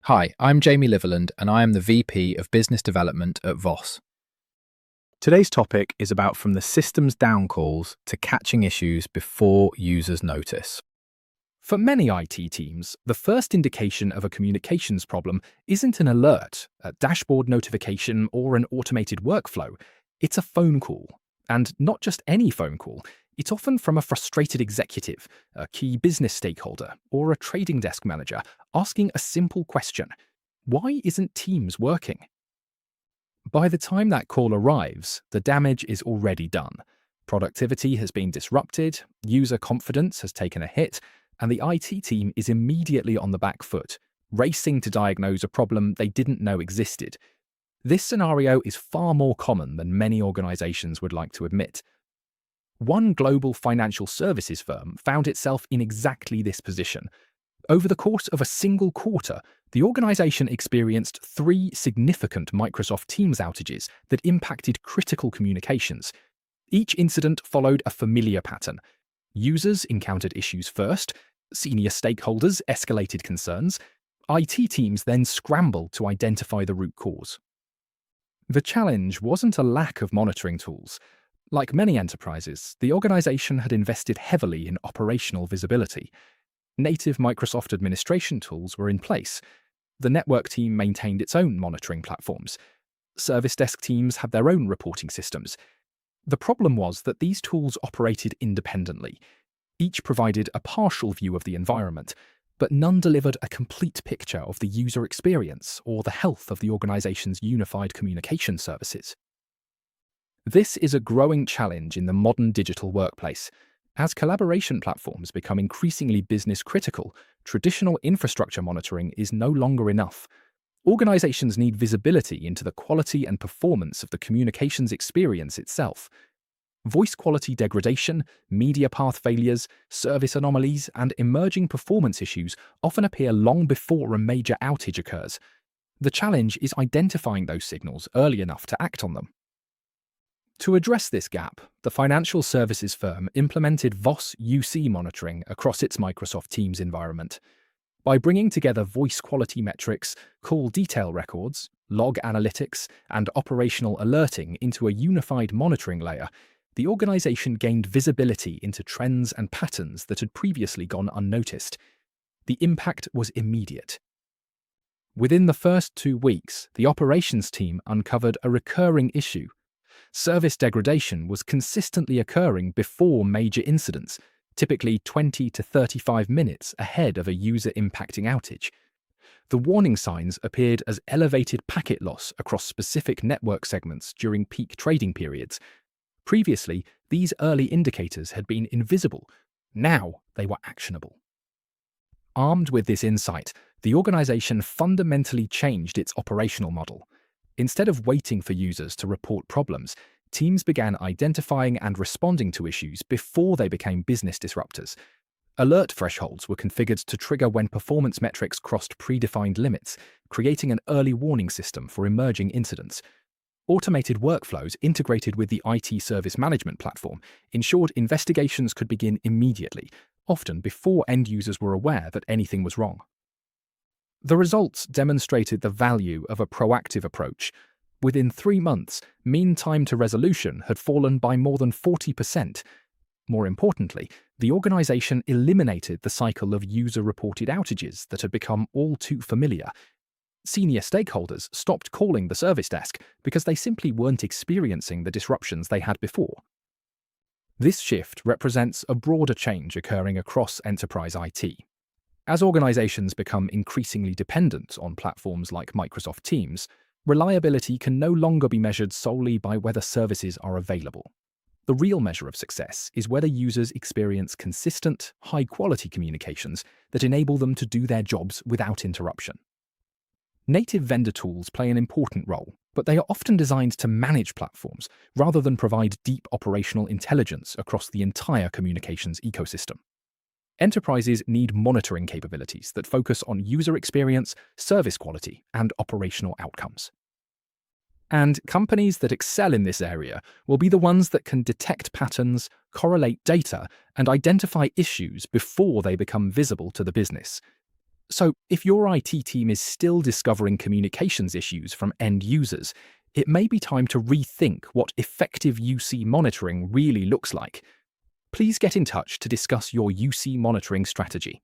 Hi, I'm Jamie Litherland and I am the VP of Business Development at VOSS. Today's topic is about from the systems down calls to catching issues before users notice. For many IT teams, the first indication of a communications problem isn't an alert, a dashboard notification, or an automated workflow. It's a phone call. And not just any phone call. It's often from a frustrated executive, a key business stakeholder, or a trading desk manager asking a simple question: why isn't Teams working? By the time that call arrives, the damage is already done. Productivity has been disrupted, user confidence has taken a hit, and the IT team is immediately on the back foot, racing to diagnose a problem they didn't know existed. This scenario is far more common than many organizations would like to admit. One global financial services firm found itself in exactly this position. Over the course of a single quarter, the organization experienced 3 significant Microsoft Teams outages that impacted critical communications. Each incident followed a familiar pattern. Users encountered issues first, senior stakeholders escalated concerns, IT teams then scrambled to identify the root cause. The challenge wasn't a lack of monitoring tools. Like many enterprises, the organization had invested heavily in operational visibility. Native Microsoft administration tools were in place. The network team maintained its own monitoring platforms. Service desk teams had their own reporting systems. The problem was that these tools operated independently. Each provided a partial view of the environment, but none delivered a complete picture of the user experience or the health of the organization's unified communication services. This is a growing challenge in the modern digital workplace. As collaboration platforms become increasingly business critical, traditional infrastructure monitoring is no longer enough. Organizations need visibility into the quality and performance of the communications experience itself. Voice quality degradation, media path failures, service anomalies, and emerging performance issues often appear long before a major outage occurs. The challenge is identifying those signals early enough to act on them. To address this gap, the financial services firm implemented VOSS UC monitoring across its Microsoft Teams environment. By bringing together voice quality metrics, call detail records, log analytics, and operational alerting into a unified monitoring layer, the organization gained visibility into trends and patterns that had previously gone unnoticed. The impact was immediate. Within the first 2 weeks, the operations team uncovered a recurring issue. Service degradation was consistently occurring before major incidents, typically 20 to 35 minutes ahead of a user-impacting outage. The warning signs appeared as elevated packet loss across specific network segments during peak trading periods. Previously, these early indicators had been invisible. Now they were actionable. Armed with this insight, the organization fundamentally changed its operational model. Instead of waiting for users to report problems, teams began identifying and responding to issues before they became business disruptors. Alert thresholds were configured to trigger when performance metrics crossed predefined limits, creating an early warning system for emerging incidents. Automated workflows integrated with the IT service management platform ensured investigations could begin immediately, often before end users were aware that anything was wrong. The results demonstrated the value of a proactive approach. Within 3 months, mean time to resolution had fallen by more than 40%. More importantly, the organization eliminated the cycle of user-reported outages that had become all too familiar. Senior stakeholders stopped calling the service desk because they simply weren't experiencing the disruptions they had before. This shift represents a broader change occurring across enterprise IT. As organizations become increasingly dependent on platforms like Microsoft Teams, reliability can no longer be measured solely by whether services are available. The real measure of success is whether users experience consistent, high-quality communications that enable them to do their jobs without interruption. Native vendor tools play an important role, but they are often designed to manage platforms rather than provide deep operational intelligence across the entire communications ecosystem. Enterprises need monitoring capabilities that focus on user experience, service quality, and operational outcomes. And companies that excel in this area will be the ones that can detect patterns, correlate data, and identify issues before they become visible to the business. So, if your IT team is still discovering communications issues from end users, it may be time to rethink what effective UC monitoring really looks like. Please get in touch to discuss your UC monitoring strategy.